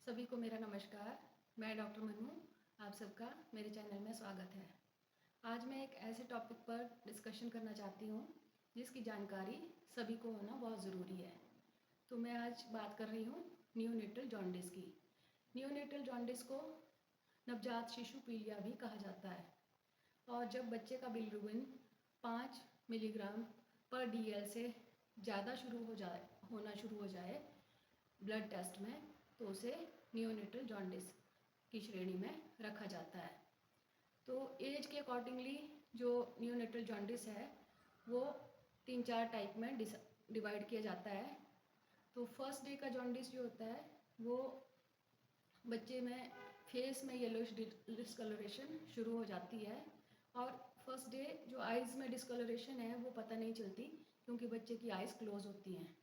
सभी को मेरा नमस्कार। मैं डॉक्टर मनु, आप सबका मेरे चैनल में स्वागत है। आज मैं एक ऐसे टॉपिक पर डिस्कशन करना चाहती हूँ जिसकी जानकारी सभी को होना बहुत ज़रूरी है। तो मैं आज बात कर रही हूँ नियोनेटल जॉन्डिस की। नियोनेटल जॉन्डिस को नवजात शिशु पीलिया भी कहा जाता है और जब बच्चे का बिलिरुबिन 5 मिलीग्राम पर डीएल से ज़्यादा होना शुरू हो जाए ब्लड टेस्ट में, तो उसे नियोनेटल जॉन्डिस की श्रेणी में रखा जाता है। तो एज के अकॉर्डिंगली जो नियोनेटल जॉन्डिस है वो 3-4 टाइप में डिवाइड किया जाता है। तो फर्स्ट डे का जॉन्डिस जो होता है वो बच्चे में फेस में येलोइश डिस्कलरेशन शुरू हो जाती है और फर्स्ट डे जो आइज़ में डिस्कलरेशन है वो पता नहीं चलती क्योंकि बच्चे की आइज़ क्लोज होती हैं।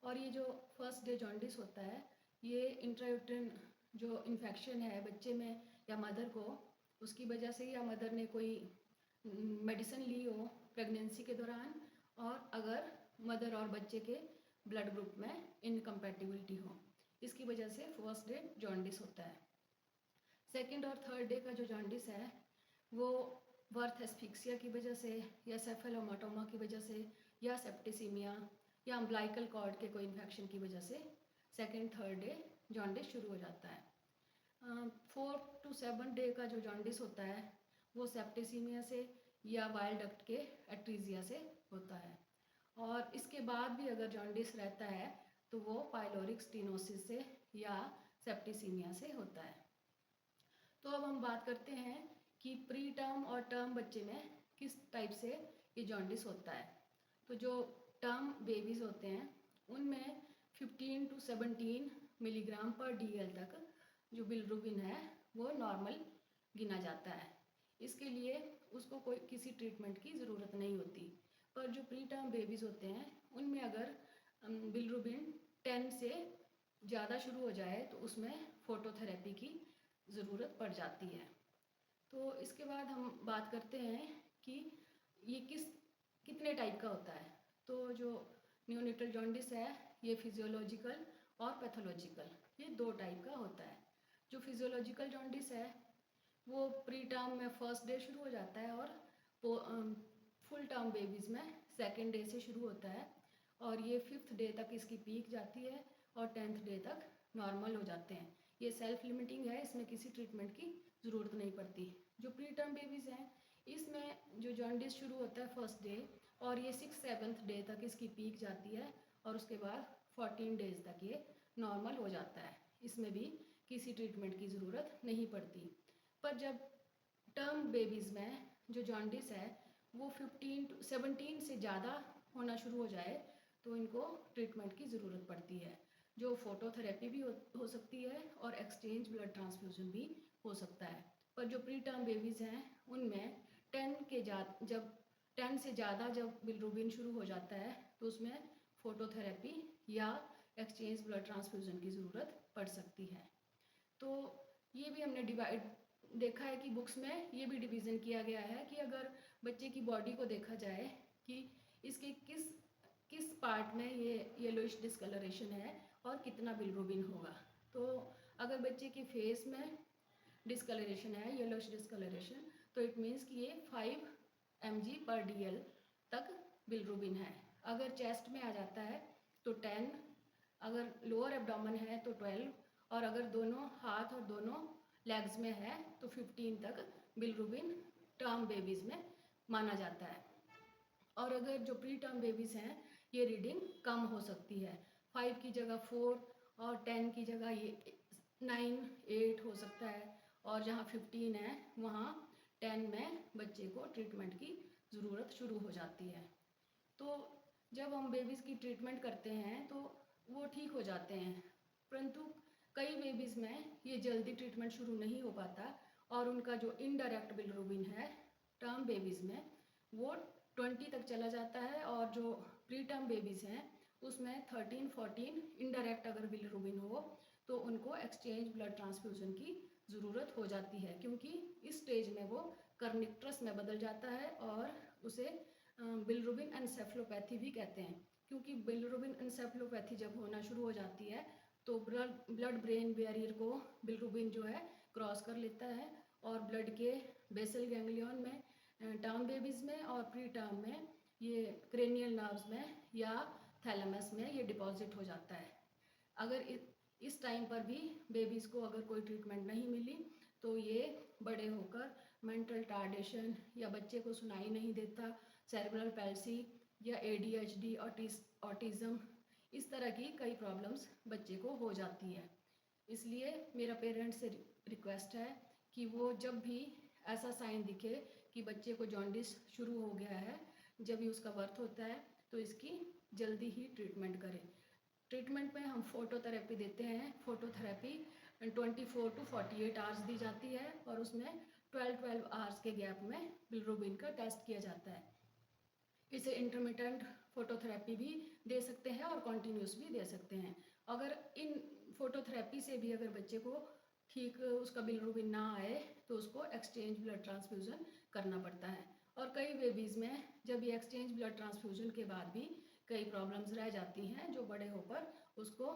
और ये जो फर्स्ट डे जॉन्डिस होता है ये इंट्रायूट्रिन जो इन्फेक्शन है बच्चे में या मदर को, उसकी वजह से या मदर ने कोई मेडिसिन ली हो प्रेगनेंसी के दौरान, और अगर मदर और बच्चे के ब्लड ग्रुप में इनकम्पैटिबिलिटी हो, इसकी वजह से फर्स्ट डे जॉन्डिस होता है। सेकंड और थर्ड डे का जो जॉन्डिस है वो बर्थ एस्फिक्सिया की वजह से या सेफेलोमाटोमा की वजह से या सेप्टिसीमिया या अम्बिलिकल कॉर्ड के कोई इन्फेक्शन की वजह से सेकंड थर्ड डे जॉन्डिस शुरू हो जाता है। 4 to 7 डे का जो जॉन्डिस होता है वो सेप्टिसीमिया से या बाइल डक्ट के एट्रीजिया से होता है। और इसके बाद भी अगर जॉन्डिस रहता है तो वो पाइलोरिक स्टेनोसिस से या सेप्टिसीमिया से होता है। तो अब हम बात करते हैं कि प्री टर्म और टर्म बच्चे में किस टाइप से ये जॉन्डिस होता है। तो जो टर्म बेबीज़ होते हैं उनमें 15 to 17 मिलीग्राम पर डीएल तक जो बिलिरुबिन है वो नॉर्मल गिना जाता है। इसके लिए उसको कोई किसी ट्रीटमेंट की ज़रूरत नहीं होती। पर जो प्री टर्म बेबीज़ होते हैं उनमें अगर बिलिरुबिन 10 से ज़्यादा शुरू हो जाए तो उसमें फोटोथेरेपी की ज़रूरत पड़ जाती है। तो इसके बाद हम बात करते हैं कि ये कितने टाइप का होता है। तो जो नियोनेटल जॉन्डिस है ये फिजियोलॉजिकल और पैथोलॉजिकल, ये 2 टाइप का होता है। जो फिजियोलॉजिकल जॉन्डिस है वो प्री टर्म में फर्स्ट डे शुरू हो जाता है और फुल टर्म बेबीज़ में सेकेंड डे से शुरू होता है और ये 5th डे तक इसकी पीक जाती है और 10th डे तक नॉर्मल हो जाते हैं। ये सेल्फ लिमिटिंग है, इसमें किसी ट्रीटमेंट की ज़रूरत नहीं पड़ती। जो प्री टर्म बेबीज़ हैं इसमें जो जॉन्डिस शुरू होता है फर्स्ट डे और ये 6-7th डे तक इसकी पीक जाती है और उसके बाद 14 डेज़ तक ये नॉर्मल हो जाता है। इसमें भी किसी ट्रीटमेंट की ज़रूरत नहीं पड़ती। पर जब टर्म बेबीज़ में जो जॉन्डिस है वो 17 से ज़्यादा होना शुरू हो जाए तो इनको ट्रीटमेंट की ज़रूरत पड़ती है। जो फोटोथेरेपी भी हो सकती है और एक्सचेंज ब्लड ट्रांसफ्यूजन भी हो सकता है। पर जो प्री टर्म बेबीज़ हैं उनमें 10 से ज़्यादा जब बिलिरुबिन शुरू हो जाता है तो उसमें फोटोथेरेपी या एक्सचेंज ब्लड ट्रांसफ्यूजन की ज़रूरत पड़ सकती है। तो ये भी हमने देखा है कि बुक्स में ये भी डिवीज़न किया गया है कि अगर बच्चे की बॉडी को देखा जाए कि इसके किस किस पार्ट में ये येलोइश डिस्कलरेशन है और कितना बिलिरुबिन होगा। तो अगर बच्चे के फेस में डिस्कलरेशन है, येलोइश डिस्कलरेशन, तो इट मीन्स कि ये 5 mg/dl तक बिलिरुबिन है। अगर चेस्ट में आ जाता है तो 10, अगर लोअर एब्डोमेन है तो 12 और अगर दोनों हाथ और दोनों लेग्स में है तो 15 तक बिलिरुबिन टर्म बेबीज़ में माना जाता है। और अगर जो प्री टर्म बेबीज़ हैं ये रीडिंग कम हो सकती है, 5 की जगह 4 और 10 की जगह ये 9, 8 हो सकता है और जहाँ 15 है वहाँ 10 में बच्चे को ट्रीटमेंट की ज़रूरत शुरू हो जाती है। तो जब हम बेबीज़ की ट्रीटमेंट करते हैं तो वो ठीक हो जाते हैं, परंतु कई बेबीज़ में ये जल्दी ट्रीटमेंट शुरू नहीं हो पाता और उनका जो इनडायरेक्ट बिलिरुबिन है टर्म बेबीज़ में वो 20 तक चला जाता है और जो प्री टर्म बेबीज़ हैं उसमें 13-14 इनडायरेक्ट अगर बिलिरुबिन हो तो उनको एक्सचेंज ब्लड ट्रांसफ्यूजन की ज़रूरत हो जाती है, क्योंकि इस स्टेज में वो कर्निक्ट्रस में बदल जाता है और उसे बिलिरुबिन एनसेफेलोपैथी भी कहते हैं। क्योंकि बिलिरुबिन एनसेफेलोपैथी जब होना शुरू हो जाती है तो ब्लड ब्रेन बैरियर को बिलिरुबिन जो है क्रॉस कर लेता है और ब्लड के बेसल गैंग्लियन में, टर्म बेबीज़ में और प्री टर्म में ये क्रेनियल नर्व्स में या थैलेमस में ये डिपॉजिट हो जाता है। अगर इस टाइम पर भी बेबीज़ को अगर कोई ट्रीटमेंट नहीं मिली तो ये बड़े होकर मेंटल टार्डेशन या बच्चे को सुनाई नहीं देता, सेरेब्रल पैल्सी या ADHD ऑटिज़म, इस तरह की कई प्रॉब्लम्स बच्चे को हो जाती है। इसलिए मेरा पेरेंट्स से रिक्वेस्ट है कि वो जब भी ऐसा साइन दिखे कि बच्चे को जॉन्डिस शुरू हो गया है, जब भी उसका बर्थ होता है, तो इसकी जल्दी ही ट्रीटमेंट करें। ट्रीटमेंट में हम फोटोथेरेपी देते हैं। फोटोथेरेपी 24 to 48 आवर्स दी जाती है और उसमें 12 आवर्स के गैप में बिलिरुबिन का टेस्ट किया जाता है। इसे इंटरमिटेंट फोटोथेरेपी भी दे सकते हैं और कॉन्टीन्यूस भी दे सकते हैं। अगर इन फोटोथेरेपी से भी अगर बच्चे को ठीक उसका बिलिरुबिन ना आए तो उसको एक्सचेंज ब्लड ट्रांसफ्यूज़न करना पड़ता है। और कई बेबीज़ में जब ये एक्सचेंज ब्लड ट्रांसफ्यूज़न के बाद भी कई प्रॉब्लम्स रह जाती हैं, जो बड़े होकर उसको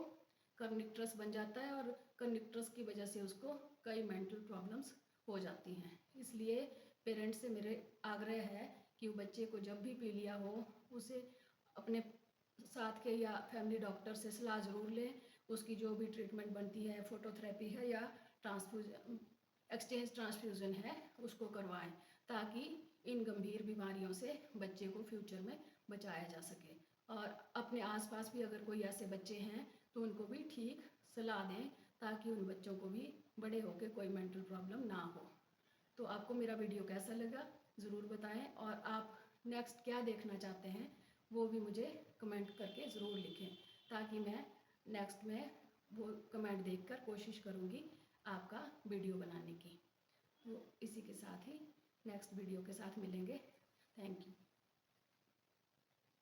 कर्निक्टरस बन जाता है और कर्निक्टरस की वजह से उसको कई मेंटल प्रॉब्लम्स हो जाती हैं। इसलिए पेरेंट्स से मेरे आग्रह है कि वो बच्चे को जब भी पीलिया हो उसे अपने साथ के या फैमिली डॉक्टर से सलाह ज़रूर लें। उसकी जो भी ट्रीटमेंट बनती है, फोटोथेरेपी है या एक्सचेंज ट्रांसफ्यूज़न है, उसको करवाएं ताकि इन गंभीर बीमारियों से बच्चे को फ्यूचर में बचाया जा सके। और अपने आसपास भी अगर कोई ऐसे बच्चे हैं तो उनको भी ठीक सलाह दें ताकि उन बच्चों को भी बड़े होकर कोई मेंटल प्रॉब्लम ना हो। तो आपको मेरा वीडियो कैसा लगा ज़रूर बताएं और आप नेक्स्ट क्या देखना चाहते हैं वो भी मुझे कमेंट करके ज़रूर लिखें ताकि मैं नेक्स्ट में वो कमेंट देखकर कोशिश करूँगी आपका वीडियो बनाने की। तो इसी के साथ ही नेक्स्ट वीडियो के साथ मिलेंगे। Thank you.